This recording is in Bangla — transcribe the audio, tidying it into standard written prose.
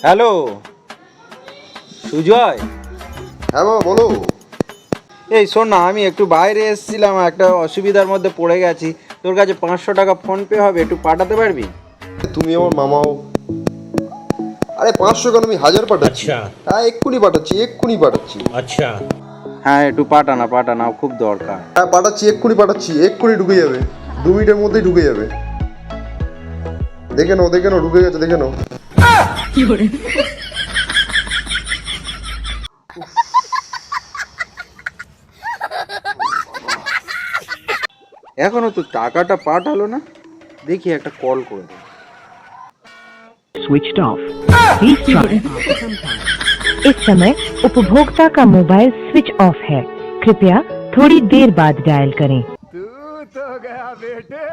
হ্যালো সুজয়। হ্যাঁ বাবা বলো। এই শোন না, আমি একটু বাইরে এসেছিলাম, একটা অসুবিধার মধ্যে পড়ে গেছি। তোর কাছে 500 টাকা ফোনপে হবে, একটু পাঠাতে পারবি? তুমি আমার মামাও। আরে 500 কেন, আমি 1000 পাঠাচ্ছি। আচ্ছা। হ্যাঁ এক্ষুনি পাঠাচ্ছি, এক্ষুনি পাঠাচ্ছি। अच्छा। হ্যাঁ একটু পাঠানা, খুব দরকার। হ্যাঁ পাঠাচ্ছি, এক্ষুনি পাঠাচ্ছি, এক্ষুনি ঢুকে যাবে। 2 মিনিটের মধ্যেই ঢুকে যাবে। দেখে নাও দেখে নাও, ঢুকে গেছে দেখে নাও। এখনো তো টাকাটা পাঠালো না, দেখি একটা কল করে দেব। switched off. Please try after some time. इस समय उपभोक्ता का मोबाइल स्विच ऑफ है। कृपया थोड़ी देर बाद डायल करें। तू तो गया बेटे।